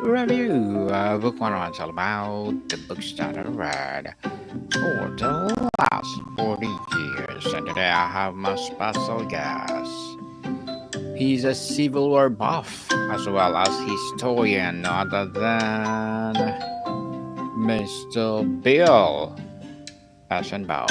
Review Book 101 is all about the books that I read for the last 40 years. And today I have my special guest. He's a Civil War buff as well as historian, other than Mr. Bill Eshenbaugh.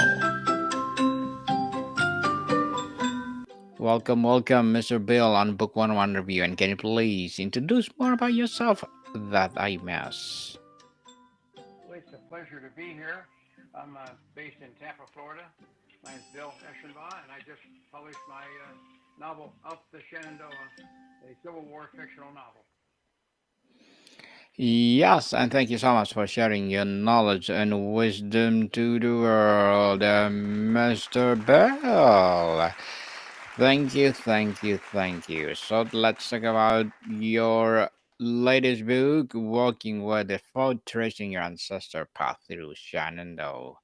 Welcome, Mr. Bill, on Book 101 Review. And can you please introduce more about yourself that I miss? Well, it's a pleasure to be here. I'm based in Tampa, Florida. My name's Bill Eshenbaugh, and I just published my novel, Up the Shenandoah, a Civil War fictional novel. Yes, and thank you so much for sharing your knowledge and wisdom to the world, Mr. Bell. Thank you. So let's talk about your latest book, Walking with the Foot, Tracing Your Ancestor Path Through Shenandoah.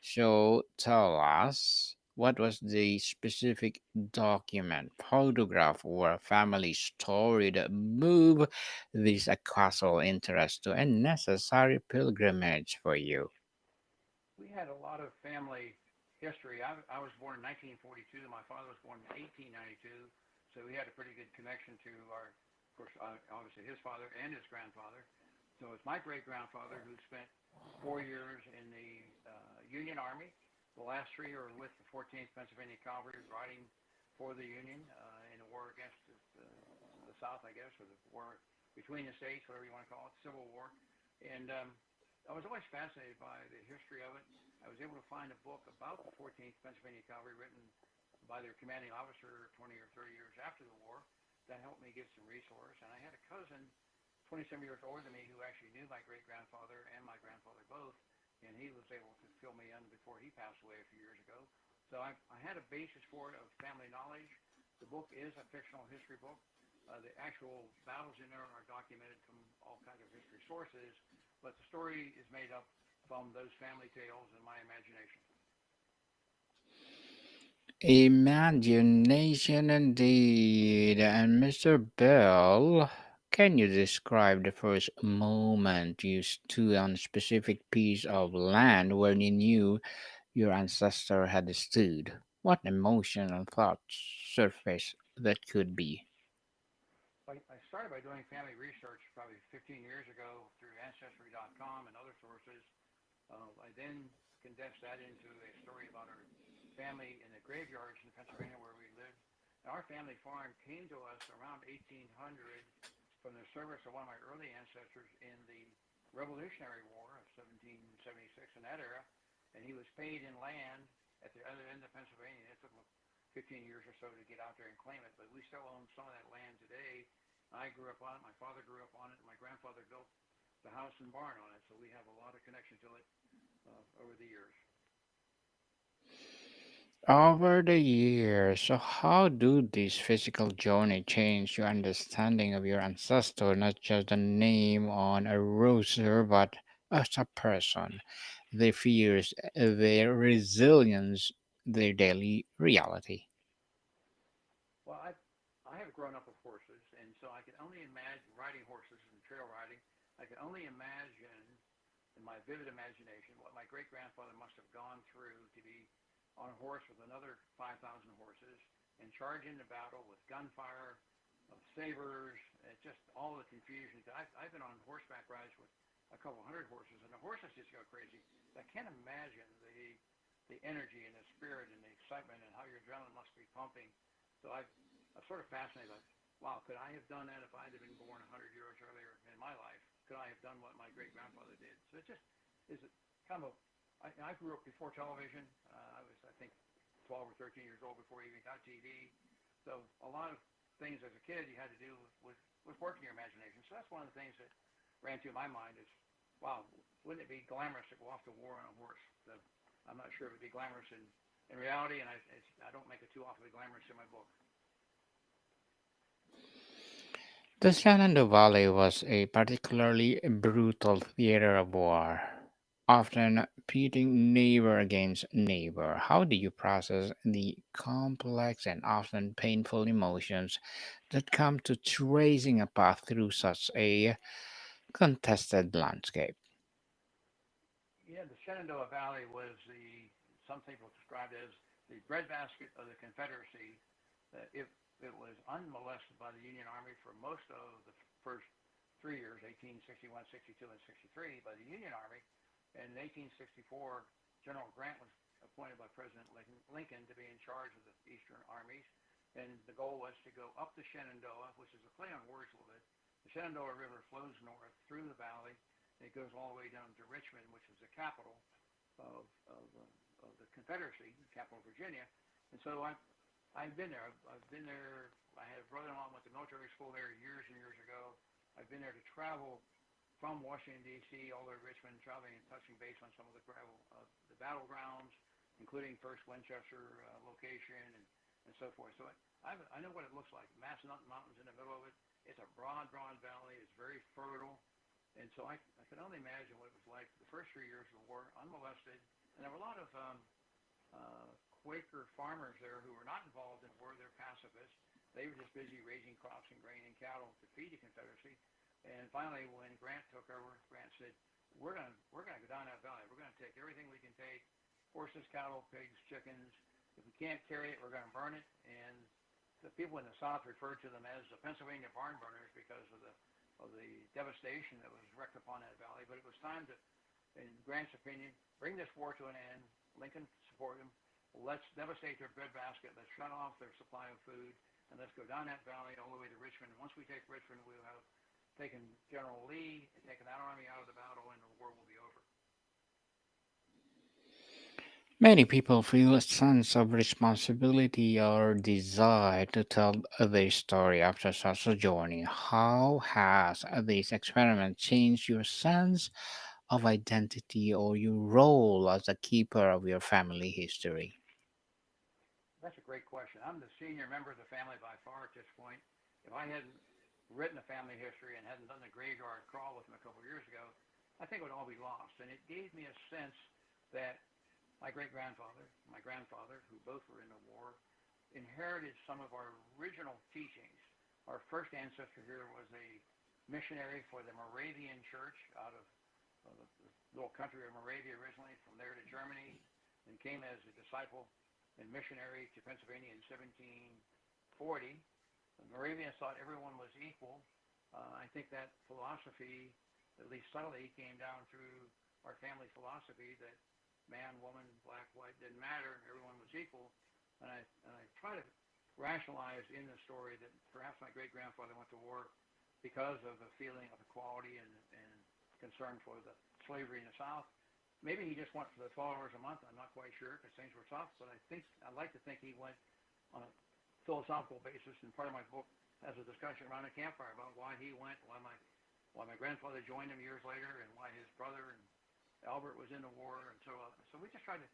So tell us, what was the specific document, photograph, or family story that moved this casual interest to a necessary pilgrimage for you? We had a lot of family history. I was born in 1942. My father was born in 1892, so we had a pretty good connection to of course, obviously his father and his grandfather. So it's my great grandfather who spent 4 years in the Union Army. The last 3 are with the 14th Pennsylvania Cavalry, riding for the Union in the war against the South, I guess, or the war between the states, whatever you want to call it, Civil War. And I was always fascinated by the history of it. I was able to find a book about the 14th Pennsylvania Cavalry written by their commanding officer 20 or 30 years after the war. That helped me get some resource. And I had a cousin 27 years older than me who actually knew my great grandfather and my grandfather both, and he was able to fill me in before he passed away a few years ago. So I had a basis for it of family knowledge. The book is a fictional history book. The actual battles in there are documented from all kinds of history sources, but the story is made up from those family tales and my imagination. Imagination indeed. And Mr. Bell, can you describe the first moment you stood on a specific piece of land where you knew your ancestor had stood? What emotion and thoughts surfaced that could be? I started by doing family research probably 15 years ago through Ancestry.com and other sources. I then condensed that into a story about our family in the graveyards in Pennsylvania where we lived. And our family farm came to us around 1800 from the service of one of my early ancestors in the Revolutionary War of 1776 in that era. And he was paid in land at the other end of Pennsylvania. It took him 15 years or so to get out there and claim it, but we still own some of that land today. I grew up on it. My father grew up on it. My grandfather built the house and barn on it, so we have a lot of connection to it over the years. Over the years, so how do this physical journey change your understanding of your ancestor, not just the name on a roster, but as a person, their fears, their resilience, their daily reality? Well, I have grown up with horses, and so I can only imagine riding horses and trail riding. I can only imagine in my vivid imagination what my great grandfather must have gone through to be on a horse with another 5,000 horses and charge into battle with gunfire, sabers, just all the confusion. I've been on horseback rides with a couple hundred horses, and the horses just go crazy. I can't imagine the energy and the spirit and the excitement and how your adrenaline must be pumping. So I'm sort of fascinated. Like, wow, could I have done that if I had been born 100 years earlier in my life? Could I have done what my great grandfather did? So it just is kind of a. I grew up before television. I was, I think, 12 or 13 years old before I even got TV. So a lot of things as a kid you had to do with working your imagination. So that's one of the things that ran through my mind is, wow, wouldn't it be glamorous to go off to war on a horse? So I'm not sure it would be glamorous in reality, and I don't make it too awfully glamorous in my book. The Shenandoah Valley was a particularly brutal theater of war, often pitting neighbor against neighbor. How do you process the complex and often painful emotions that come to tracing a path through such a contested landscape. Yeah, the Shenandoah Valley was some people described it as the breadbasket of the Confederacy. That it was unmolested by the Union Army for most of the first 3 years, 1861, 62, and 63, by the Union Army. And in 1864, General Grant was appointed by President Lincoln to be in charge of the Eastern armies. And the goal was to go up the Shenandoah, which is a play on words a little bit. The Shenandoah River flows north through the valley. It goes all the way down to Richmond, which is the capital of the Confederacy, the capital of Virginia. And so I've been there. I've been there. I had a brother-in-law who went to military school there years and years ago. I've been there to travel from Washington D.C. all the way to Richmond, traveling and touching base on some of the battlegrounds, including First Winchester location and so forth. So I know what it looks like. Massanutten Mountains in the middle of it. It's a broad, broad valley. It's very fertile. And so I can only imagine what it was like the first 3 years of the war, unmolested. And there were a lot of uh, Quaker farmers there who were not involved in war. They're pacifists. They were just busy raising crops and grain and cattle to feed the Confederacy. And finally, when Grant took over, Grant said, "We're gonna go down that valley. We're gonna take everything we can take: horses, cattle, pigs, chickens. If we can't carry it, we're gonna burn it." And the people in the South referred to them as the Pennsylvania barn burners because of the devastation that was wreaked upon that valley. But it was time to, in Grant's opinion, bring this war to an end. Lincoln supported him. Let's devastate their breadbasket. Let's shut off their supply of food, and let's go down that valley all the way to Richmond. Once we take Richmond, we'll have taken General Lee and taken that army out of the battle, and the war will be over. Many people feel a sense of responsibility or desire to tell their story after such a journey. How has this experiment changed your sense of identity or your role as a keeper of your family history? That's a great question. I'm the senior member of the family by far at this point. If I hadn't written a family history and hadn't done the graveyard crawl with them a couple of years ago, I think it would all be lost. And it gave me a sense that my great grandfather, my grandfather, who both were in the war, inherited some of our original teachings. Our first ancestor here was a missionary for the Moravian Church out of the little country of Moravia originally, from there to Germany, and came as a disciple and missionary to Pennsylvania in 1740. The Moravians thought everyone was equal. I think that philosophy, at least subtly, came down through our family philosophy that man, woman, black, white didn't matter, everyone was equal. And I try to rationalize in the story that perhaps my great grandfather went to war because of a feeling of equality and concern for the slavery in the South. Maybe he just went for the 12 hours a month. I'm not quite sure because things were tough, but I like to think he went on a philosophical basis. And part of my book has a discussion around a campfire about why he went, why my grandfather joined him years later, and why his brother and Albert was in the war. And so we just tried to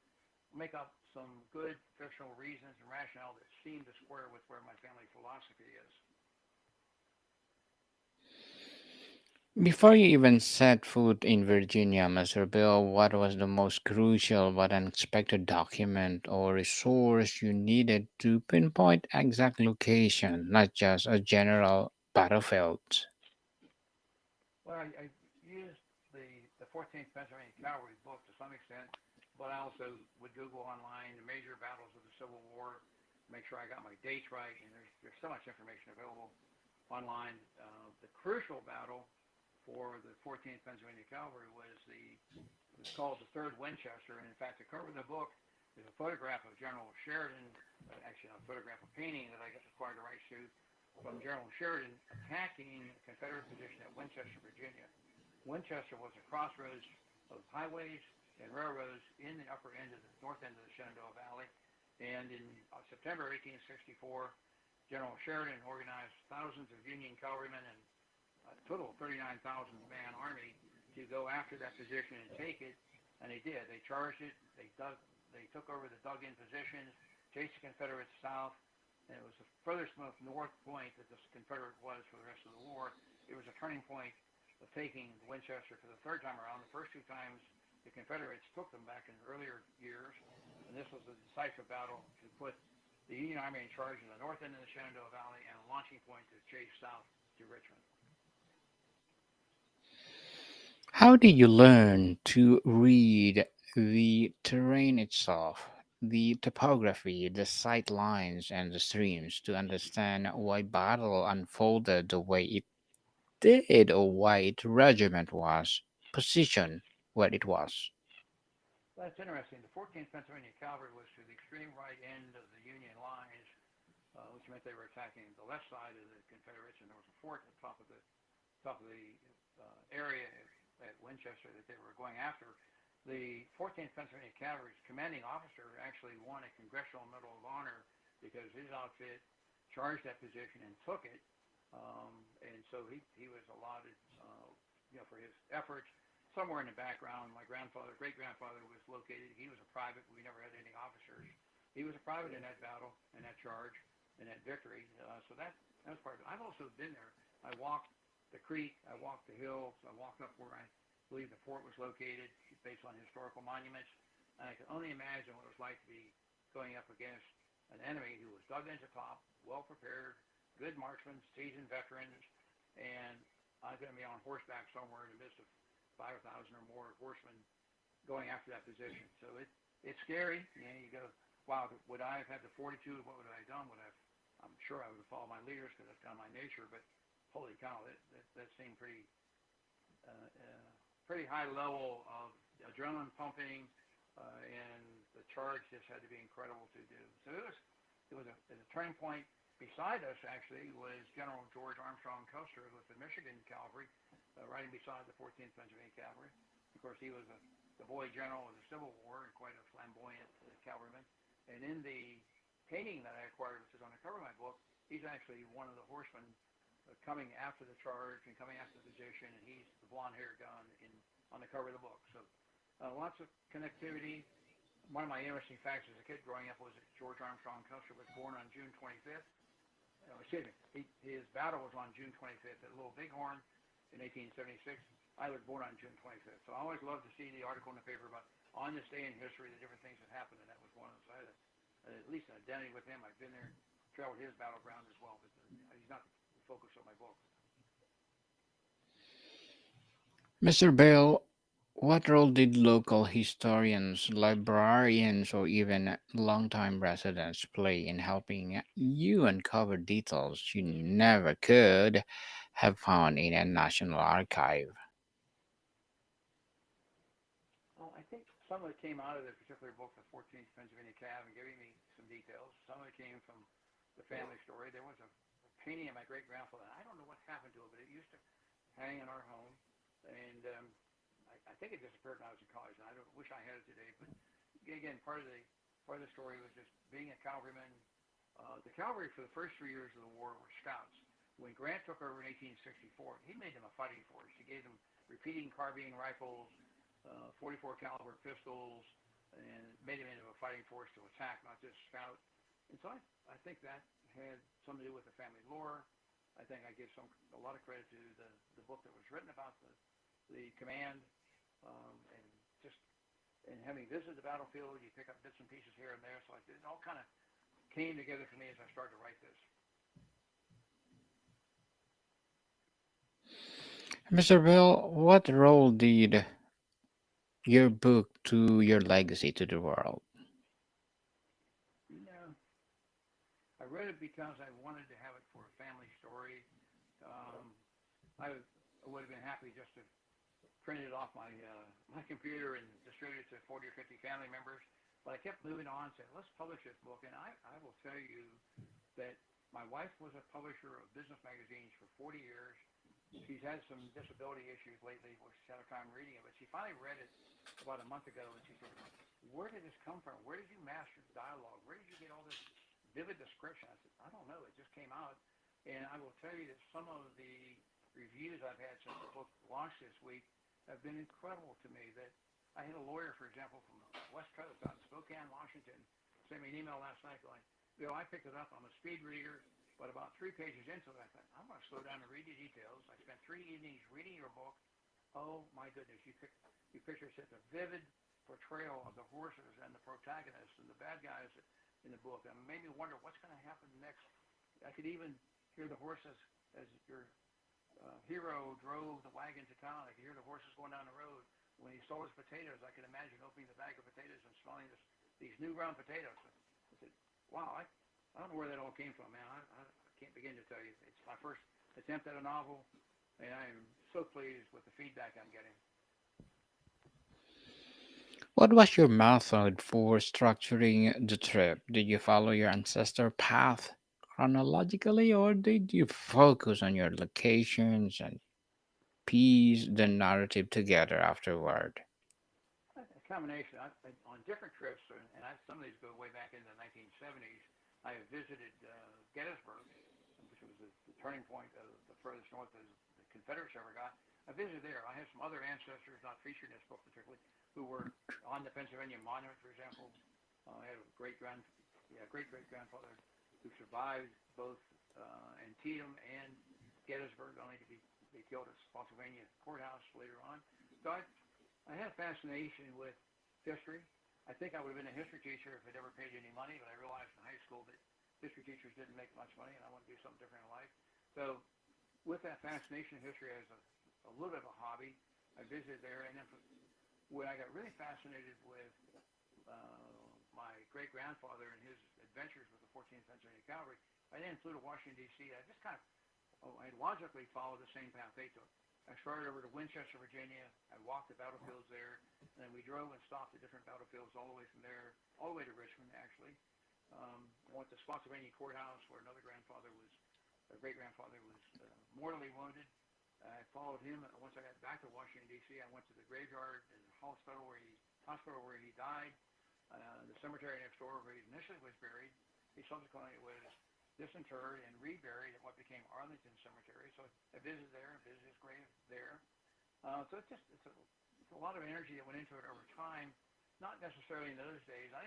make up some good fictional reasons and rationale that seem to square with where my family philosophy is. Before you even set foot in Virginia, Mr. Bill, what was the most crucial but unexpected document or resource you needed to pinpoint exact location, not just a general battlefield? Well, I used the 14th Pennsylvania Cavalry book to some extent, but I also would Google online the major battles of the Civil War, make sure I got my dates right, and there's so much information available online. The crucial battle for the 14th Pennsylvania Cavalry it was called the Third Winchester, and in fact, the cover of the book is a photograph of General Sheridan, actually a photograph of painting that I got acquired the rights to from General Sheridan attacking a Confederate position at Winchester, Virginia. Winchester was a crossroads of highways and railroads in the upper end of the north end of the Shenandoah Valley. And in September 1864, General Sheridan organized thousands of Union cavalrymen and a total of 39,000 man army to go after that position and take it. And they did. They charged it. They took over the dug-in positions, chased the Confederates south, and it was the furthest north point that the Confederate was for the rest of the war. It was a turning point of taking Winchester for the third time around. The first two times the Confederates took them back in earlier years, and this was a decisive battle to put the Union Army in charge of the north end of the Shenandoah Valley and a launching point to chase south to Richmond. How did you learn to read the terrain itself, the topography, the sight lines, and the streams to understand why battle unfolded the way it did or why its regiment was positioned where it was? That's interesting. The 14th Pennsylvania Cavalry was to the extreme right end of the Union lines, which meant they were attacking the left side of the Confederates, and there was a fort at the top of the area at Winchester that they were going after. The 14th Pennsylvania Cavalry's commanding officer actually won a Congressional Medal of Honor because his outfit charged that position and took it, and so he was allotted, for his efforts. Somewhere in the background, my grandfather, great grandfather, was located. He was a private. We never had any officers. He was a private in that battle, in that charge, in that victory. So that was part of it. I've also been there. I walked the creek. I walked the hills. I walked up where I believe the fort was located, based on historical monuments. And I can only imagine what it was like to be going up against an enemy who was dug into top, well prepared, good marksmen, seasoned veterans, and I'm going to be on horseback somewhere in the midst of 5,000 or more horsemen going after that position. So it's scary. You go, wow, would I have had the fortitude? What would I have done? I'm sure I would have followed my leaders because that's kind of my nature. But holy cow, that seemed pretty high level of adrenaline pumping, and the charge just had to be incredible to do. So it was a turning point. Beside us, actually, was General George Armstrong Custer with the Michigan Cavalry, riding beside the 14th Pennsylvania Cavalry. Of course, he was the boy general of the Civil War and quite a flamboyant cavalryman. And in the painting that I acquired, which is on the cover of my book, he's actually one of the horsemen coming after the charge and coming after the position, and he's the blonde-haired gun on the cover of the book. So lots of connectivity. One of my interesting facts as a kid growing up was that George Armstrong Custer was born on June 25th. Excuse me, his battle was on June 25th at Little Bighorn in 1876. I was born on June 25th. So I always love to see the article in the paper about on this day in history, the different things that happened, and that was one of them. So I had at least an identity with him. I've been there, traveled his battleground as well, but he's not the focus of my book. Mr. Bale, what role did local historians, librarians, or even longtime residents play in helping you uncover details you never could have found in a national archive? Well, I think some of it came out of the particular book, the 14th Pennsylvania Cav, and giving me some details. Some of it came from the family story. There was a painting of my great grandfather. I don't know what happened to it, but it used to hang in our home, and I think it disappeared when I was in college. And I don't wish I had it today. But again, part of the story was just being a cavalryman. The cavalry for the first 3 years of the war were scouts. When Grant took over in 1864, he made them a fighting force. He gave them repeating carbine rifles, 44 caliber pistols, and made them into a fighting force to attack, not just scout. And so I think that had something to do with the family lore. I think I give a lot of credit to the book that was written about the command, and just and having visited the battlefield, you pick up bits and pieces here and there. So it all kind of came together for me as I started to write this. Mr. Bale, what role did your book to your legacy to the world? You know, I read it because I wanted to have it for a family story. Um, I would have been happy just to print it off my computer and distribute it to 40 or 50 family members. But I kept moving on, saying, let's publish this book. And I will tell you that my wife was a publisher of business magazines for 40 years. She's had some disability issues lately, where she's had a time reading it. But she finally read it about a month ago, and she said, where did this come from? Where did you master dialogue? Where did you get all this vivid description? I said, I don't know. It just came out. And I will tell you that some of the reviews I've had since the book launched this week have been incredible to me. That I had a lawyer, for example, from the West Coast out in Spokane, Washington, sent me an email last night going, Bill, I picked it up. I'm a speed reader, but about 3 pages into it, I thought, I'm going to slow down and read the details. I spent 3 evenings reading your book. Oh, my goodness. You picture such a vivid portrayal of the horses and the protagonists and the bad guys in the book. And it made me wonder what's going to happen next. I could even hear the horses as you're hero drove the wagon to town. I could hear the horses going down the road. When he sold his potatoes, I could imagine opening the bag of potatoes and smelling these new ground potatoes. I said, wow, I don't know where that all came from, man. I can't begin to tell you. It's my first attempt at a novel, and I am so pleased with the feedback I'm getting. What was your method for structuring the trip? Did you follow your ancestor path chronologically, or did you focus on your locations and piece the narrative together afterward? A combination. On different trips, some of these go way back into the 1970s. I have visited Gettysburg, which was the turning point of the furthest north the Confederates ever got. I visited there. I have some other ancestors, not featured in this book particularly, who were on the Pennsylvania Monument, for example. I had a great great grandfather who survived both Antietam and Gettysburg, only to be killed at Spotsylvania Courthouse later on. So I had a fascination with history. I think I would have been a history teacher if I'd ever paid any money, but I realized in high school that history teachers didn't make much money, and I wanted to do something different in life. So, with that fascination of history as a little bit of a hobby, I visited there, and then when I got really fascinated with my great grandfather and his adventures with the 14th Pennsylvania Cavalry, I then flew to Washington D.C. I just kind of I logically followed the same path they took. I started over to Winchester, Virginia. I walked the battlefields there, and then we drove and stopped at different battlefields all the way from there, all the way to Richmond, actually. I went to Spotsylvania Courthouse, where another grandfather was, a great grandfather was mortally wounded. I followed him. Once I got back to Washington D.C., I went to the graveyard and the hospital where he died, the cemetery next door where he initially was buried. He subsequently was disinterred and reburied at what became Arlington Cemetery. So I visited there and visited his grave there. So it's a lot of energy that went into it over time. Not necessarily in those days. I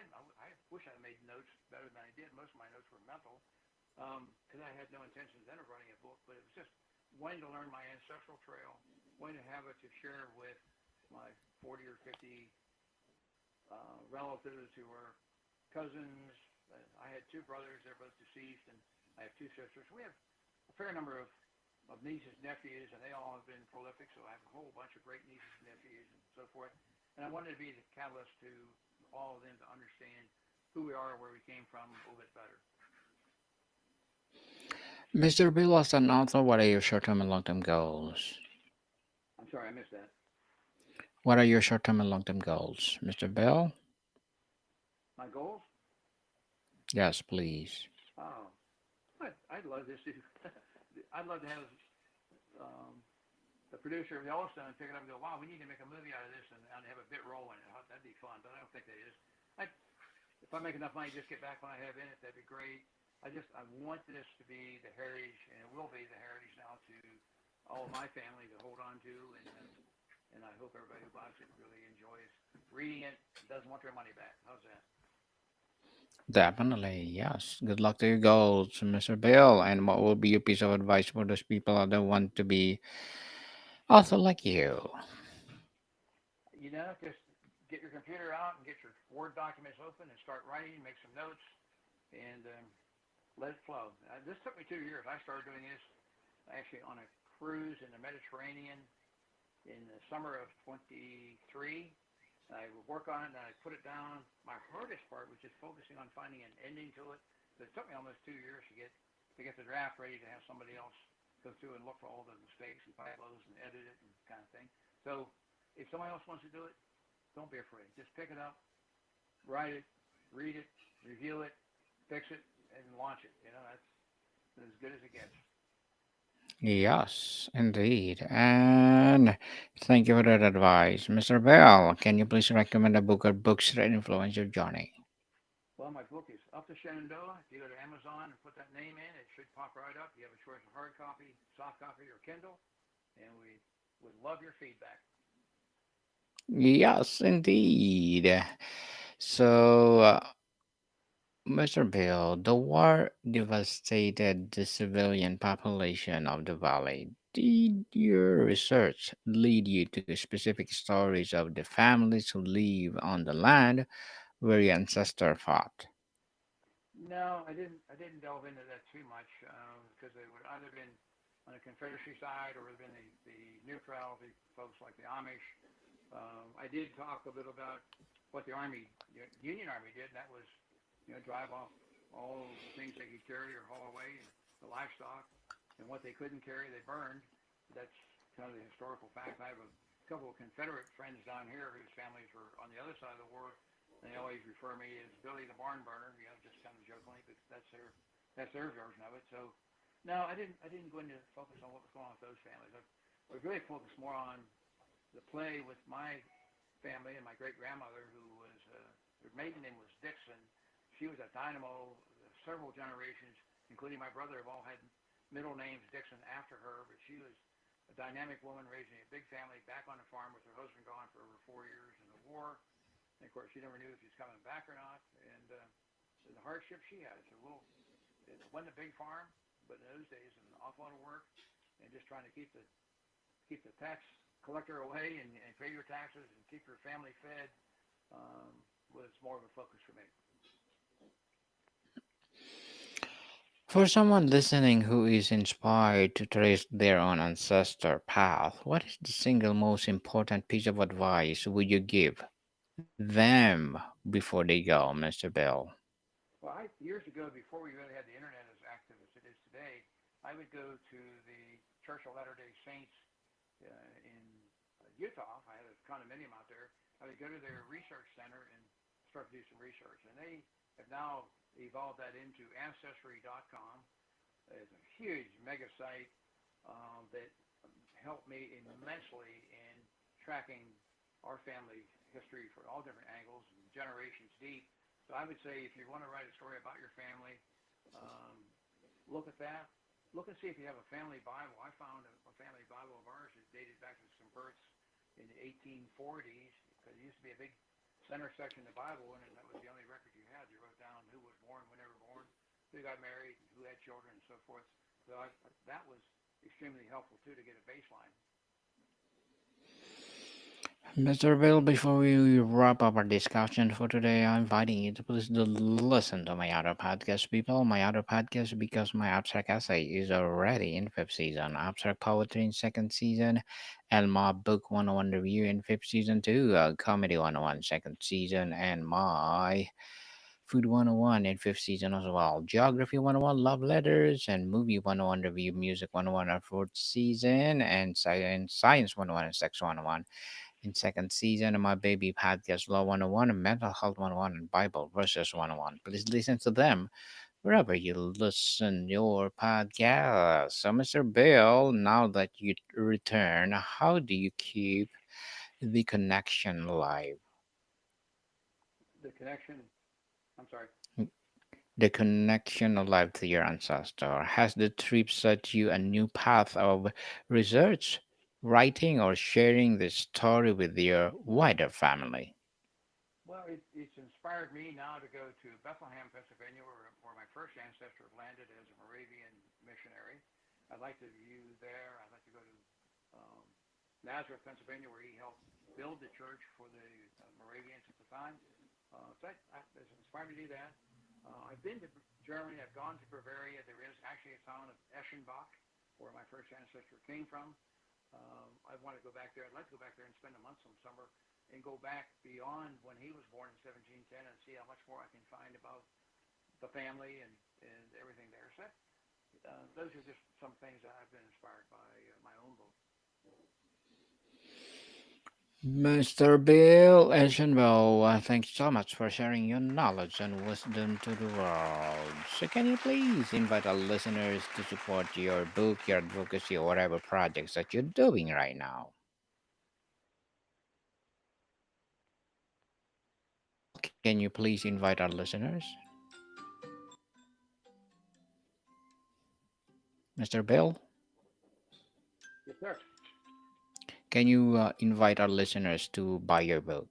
wish I had made notes better than I did. Most of my notes were mental because I had no intentions then of writing a book. But it was just wanting to learn my ancestral trail, wanting to have it to share with my 40 or 50 relatives who were cousins. I had two brothers; they're both deceased, and I have two sisters. We have a fair number of nieces, nephews, and they all have been prolific. So I have a whole bunch of great nieces and nephews, and so forth. And I wanted to be the catalyst to all of them to understand who we are, where we came from, a little bit better. Mr. Bill, as an author, what are your short term and long term goals? I'm sorry, I missed that. What are your short term and long term goals, Mr. Bell? My goals? Yes, please. Oh, I'd love this to. I'd love to have um, the producer of Yellowstone pick it up and go, "Wow, we need to make a movie out of this and have a bit role in it." That'd be fun, but I don't think that is. I, if I make enough money, just get back what I have in it. That'd be great. I want this to be the heritage, and it will be the heritage now to all of my family to hold on to, and I hope everybody who buys it really enjoys reading it. Doesn't want their money back. How's that? Definitely, yes. Good luck to your goals, Mr. Bill. And what will be your piece of advice for those people that want to be also like you? Just get your computer out and get your Word documents open and start writing. Make some notes and let it flow. This took me 2 years. I started doing this actually on a cruise in the Mediterranean in the summer of 23. I would work on it and I put it down. My hardest part was just focusing on finding an ending to it. So it took me almost 2 years to get the draft ready to have somebody else go through and look for all the mistakes and typos and edit it and kind of thing. So if somebody else wants to do it, don't be afraid. Just pick it up, write it, read it, review it, fix it, and launch it. That's as good as it gets. Yes, indeed. And thank you for that advice. Mr. Bell, can you please recommend a book or books that influence your journey? Well, my book is up to Shenandoah. If you go to Amazon and put that name in, it should pop right up. You have a choice of hard copy, soft copy, or Kindle, and we would love your feedback. Yes, indeed. So, Mr. Bill, the war devastated the civilian population of the valley. Did your research lead you to specific stories of the families who live on the land where your ancestor fought? No, I didn't. I didn't delve into that too much because they would either been on the Confederacy side, or within the neutrality folks like the Amish. I did talk a little about what the Army, Union Army did, and that was, drive off all the things they could carry or haul away, and the livestock, and what they couldn't carry, they burned. That's kind of the historical fact. I have a couple of Confederate friends down here whose families were on the other side of the war. They always refer me as Billy the Barn Burner, just kind of jokingly, but that's their version of it. So, no, I didn't go into focus on what was going on with those families. I was really focused more on the play with my family and my great grandmother, who was her maiden name was Dixon. She was a dynamo. Several generations, including my brother, have all had middle names Dixon after her. But she was a dynamic woman raising a big family back on the farm with her husband gone for over 4 years in the war. And of course, she never knew if he was coming back or not. And the hardship she had. It's a little. It wasn't a big farm, but in those days, an awful lot of work, and just trying to keep the tax collector away and pay your taxes and keep your family fed was more of a focus for me. For someone listening who is inspired to trace their own ancestor path, what is the single most important piece of advice would you give them before they go, Mr. Bill? Well, years ago, before we really had the internet as active as it is today, I would go to the Church of Latter Day Saints in Utah. I had a condominium out there. I would go to their research center and start to do some research. And they have now evolved that into Ancestry.com. It's a huge mega site that helped me immensely in tracking our family history for all different angles and generations deep. So I would say if you want to write a story about your family, um, look at that. Look and see if you have a family Bible. I found a family Bible of ours that dated back to some births in the 1840s, because it used to be a big center section of the Bible, and that was the only record you had. You wrote down who was born, when they were born, who got married, who had children, and so forth. So that was extremely helpful too to get a baseline. Mr. Bill, before we wrap up our discussion for today, I'm inviting you to please do listen to my other podcast, people. My other podcast, because my abstract essay is already in fifth season, abstract poetry in second season, and my book 101 review in fifth season too, comedy 101 second season, and my food 101 in fifth season as well, geography 101, love letters, and movie 101 review, music 101 in fourth season, and science 101 and sex 101 in second season of my baby podcast Law 101 and Mental Health 101 and Bible Verses 101. Please listen to them wherever you listen your podcast. So Mr. Bill, now that you return, how do you keep the connection alive? The connection. I'm sorry. The connection alive to your ancestor. Has the trip set you a new path of research, writing, or sharing the story with your wider family? Well, it's inspired me now to go to Bethlehem, Pennsylvania, where my first ancestor landed as a Moravian missionary. I'd like to view there. I'd like to go to um, Nazareth, Pennsylvania, where he helped build the church for the Moravians at the time. It's inspired me to do that. I've been to Germany. I've gone to Bavaria. There is actually a town of Eschenbach, where my first ancestor came from. I want to go back there. I'd like to go back there and spend a month some summer and go back beyond when he was born in 1710 and see how much more I can find about the family and everything there. So those are just some things that I've been inspired by my own book. Mr. Bill Eshenbaugh, thank you so much for sharing your knowledge and wisdom to the world. So, can you please invite our listeners to support your book, your advocacy, or whatever projects that you're doing right now? Mr. Bill, can you please invite our listeners? Mr. Bill, Yes, sir. can you invite our listeners to buy your book?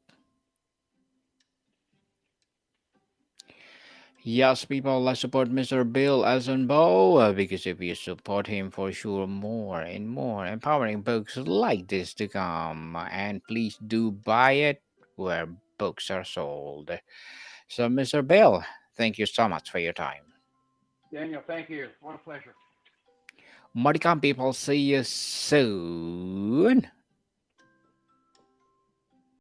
Yes, people, let's support Mr. Bill Eisenbow because if you support him, for sure, more and more empowering books like this to come. And please do buy it where books are sold. So, Mr. Bill, thank you so much for your time. Daniel, thank you. What a pleasure. Maricam people, see you soon.